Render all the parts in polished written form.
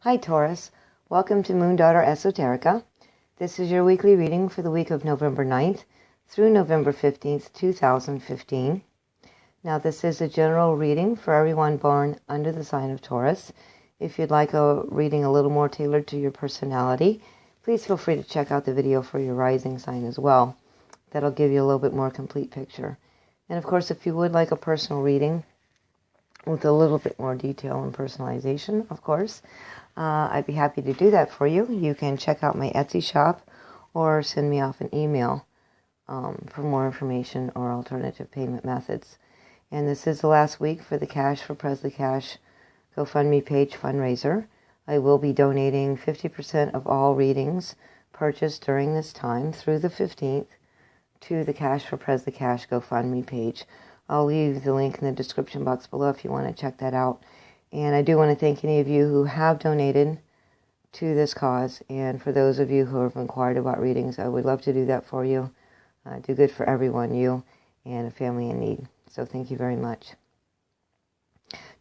Hi Taurus, welcome to MoonDaughterEsoterica. This is your weekly reading for the week of November 9th through November 15th, 2015. Now this is a general reading for everyone born under the sign of Taurus. If you'd like a reading a little more tailored to your personality, please feel free to check out the video for your rising sign as well. That'll give you a little bit more complete picture. And of course, if you would like a personal reading with a little bit more detail and personalization, of course, I'd be happy to do that for you. You can check out my Etsy shop or send me off an email for more information or alternative payment methods. And this is the last week for the Cash for Presley Cash GoFundMe page fundraiser. I will be donating 50% of all readings purchased during this time through the 15th to the Cash for Presley Cash GoFundMe page. I'll leave the link in the description box below if you want to check that out. And I do want to thank any of you who have donated to this cause. And for those of you who have inquired about readings, I would love to do that for you. Do good for everyone, you and a family in need. So thank you very much.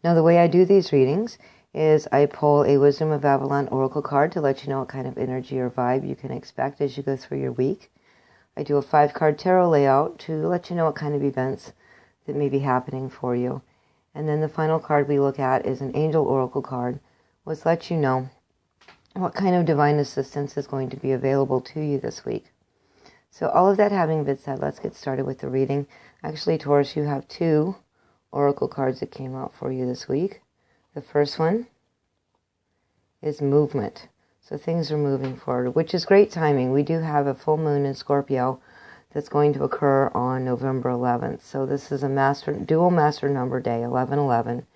Now the way I do these readings is I pull a Wisdom of Babylon Oracle card to let you know what kind of energy or vibe you can expect as you go through your week. I do a 5-card tarot layout to let you know what kind of events that may be happening for you. And then the final card we look at is an Angel Oracle card, which lets you know what kind of divine assistance is going to be available to you this week. So all of that having been said, let's get started with the reading. Actually, Taurus, you have 2 Oracle cards that came out for you this week. The first one is movement. So things are moving forward, which is great timing. We do have a full moon in Scorpio that's going to occur on November 11th. So this is a dual master number day, 1111,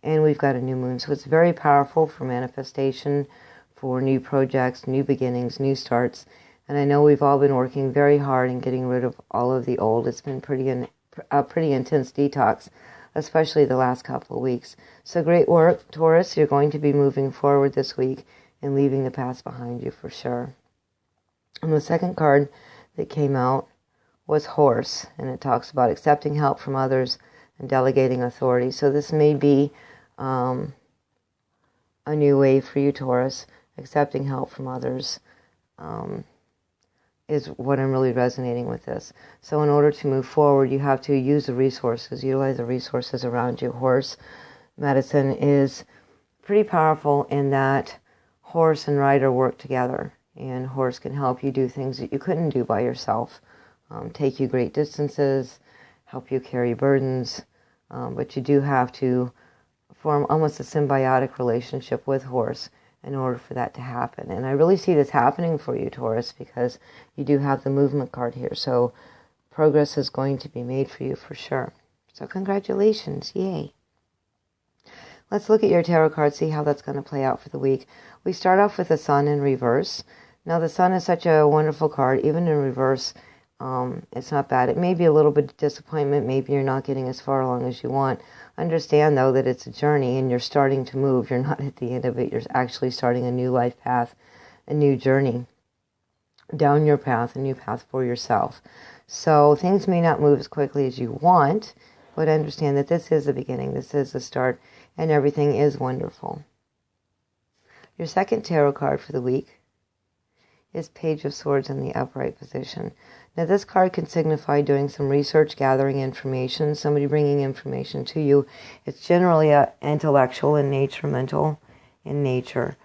and we've got a new moon. So it's very powerful for manifestation, for new projects, new beginnings, new starts. And I know we've all been working very hard in getting rid of all of the old. It's been a pretty intense detox, especially the last couple of weeks. So great work, Taurus. You're going to be moving forward this week and leaving the past behind you for sure. And the second card that came out was Horse, and it talks about accepting help from others and delegating authority. So this may be a new way for you, Taurus. Accepting help from others is what I'm really resonating with this. So in order to move forward, you have to use the resources, utilize the resources around you. Horse medicine is pretty powerful in that horse and rider work together, and horse can help you do things that you couldn't do by yourself. Take you great distances, help you carry burdens, but you do have to form almost a symbiotic relationship with horse in order for that to happen. And I really see this happening for you, Taurus, because you do have the movement card here. So progress is going to be made for you for sure. So congratulations. Yay. Let's look at your tarot card, see how that's going to play out for the week. We start off with the Sun in reverse. Now the Sun is such a wonderful card, even in reverse. It's not bad. It may be a little bit of disappointment. Maybe you're not getting as far along as you want. Understand, though, that it's a journey and you're starting to move. You're not at the end of it. You're actually starting a new life path, a new journey down your path, a new path for yourself. So things may not move as quickly as you want, but understand that this is the beginning. This is the start, and everything is wonderful. Your second tarot card for the week is Page of Swords in the upright position. Now this card can signify doing some research, gathering information, somebody bringing information to you. It's generally intellectual in nature, mental in nature.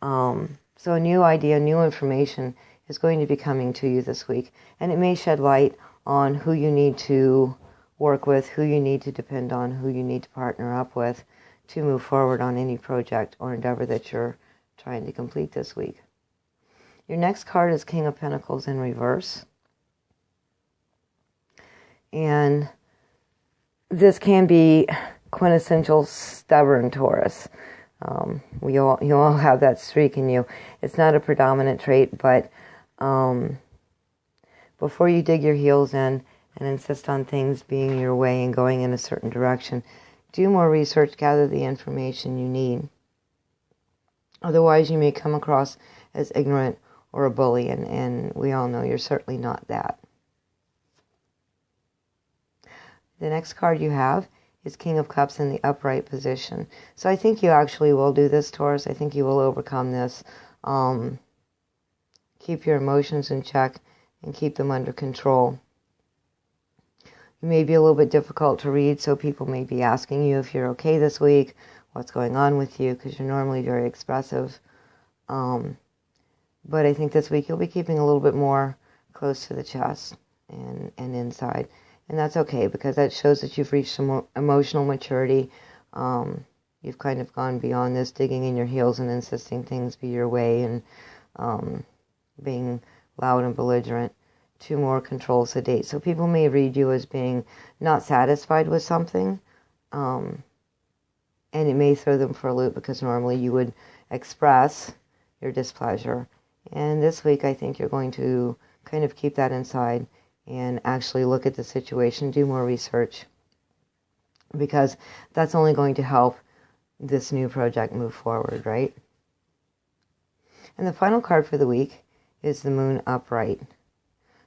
So a new idea, new information is going to be coming to you this week. And it may shed light on who you need to work with, who you need to depend on, who you need to partner up with to move forward on any project or endeavor that you're trying to complete this week. Your next card is King of Pentacles in reverse. And this can be quintessential stubborn Taurus. You all have that streak in you. It's not a predominant trait, but before you dig your heels in and insist on things being your way and going in a certain direction, do more research, gather the information you need. Otherwise, you may come across as ignorant or a bully, and we all know you're certainly not that. The next card you have is King of Cups in the upright position. So I think you actually will do this, Taurus. I think you will overcome this. Keep your emotions in check and keep them under control. You may be a little bit difficult to read, so people may be asking you if you're okay this week, what's going on with you, because you're normally very expressive. But I think this week you'll be keeping a little bit more close to the chest and inside. And that's okay, because that shows that you've reached some emotional maturity. You've kind of gone beyond this digging in your heels and insisting things be your way and being loud and belligerent to more control, sedate. So people may read you as being not satisfied with something, and it may throw them for a loop, because normally you would express your displeasure. And this week I think you're going to kind of keep that inside and actually look at the situation, do more research, because that's only going to help this new project move forward, right? And the final card for the week is the Moon upright.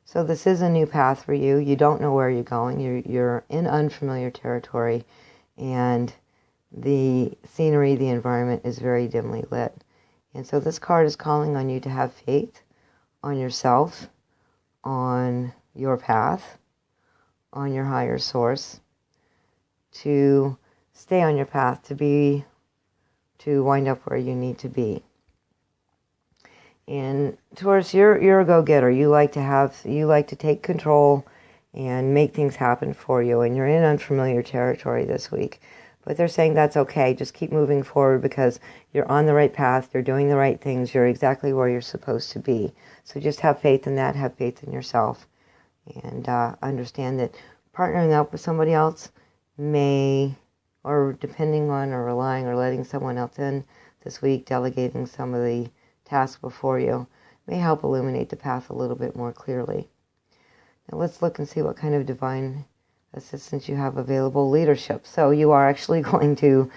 So this is a new path for you. You don't know where you're going. You're in unfamiliar territory, and the scenery, the environment is very dimly lit. And so this card is calling on you to have faith on yourself, on your path, on your higher source, to stay on your path, to wind up where you need to be. And Taurus, you're a go-getter. You like to take control and make things happen for you. And you're in unfamiliar territory this week. But they're saying that's okay. Just keep moving forward, because you're on the right path. You're doing the right things. You're exactly where you're supposed to be. So just have faith in that. Have faith in yourself. And understand that partnering up with somebody else may, or depending on or relying or letting someone else in this week, delegating some of the task before you, may help illuminate the path a little bit more clearly. Now let's look and see what kind of divine assistance you have available. Leadership. So you are actually going to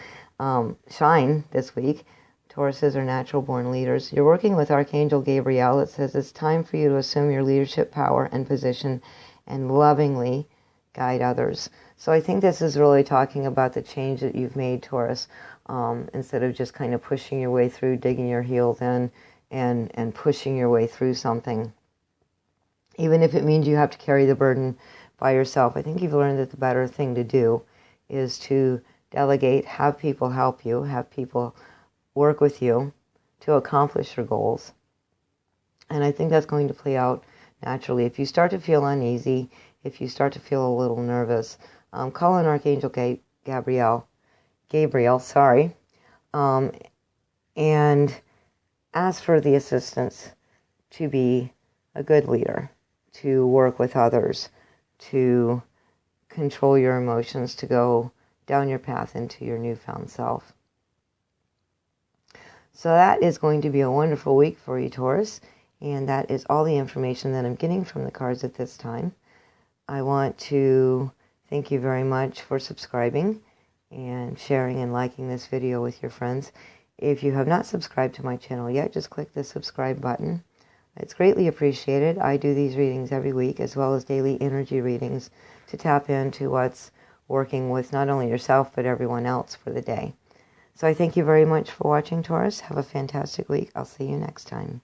shine this week. Tauruses are natural born leaders. You're working with Archangel Gabriel. It says it's time for you to assume your leadership power and position and lovingly guide others. So I think this is really talking about the change that you've made, Taurus. Instead of just kind of pushing your way through, digging your heels in, and pushing your way through something. Even if it means you have to carry the burden by yourself. I think you've learned that the better thing to do is to delegate, have people help you, have people work with you to accomplish your goals. And I think that's going to play out naturally. If you start to feel uneasy, if you start to feel a little nervous, call on Archangel Gabriel, and ask for the assistance to be a good leader, to work with others, to control your emotions, to go down your path into your newfound self. So that is going to be a wonderful week for you, Taurus, and that is all the information that I'm getting from the cards at this time. I want to thank you very much for subscribing and sharing and liking this video with your friends. If you have not subscribed to my channel yet, just click the subscribe button. It's greatly appreciated. I do these readings every week, as well as daily energy readings, to tap into what's working with not only yourself, but everyone else for the day. So I thank you very much for watching, Taurus. Have a fantastic week. I'll see you next time.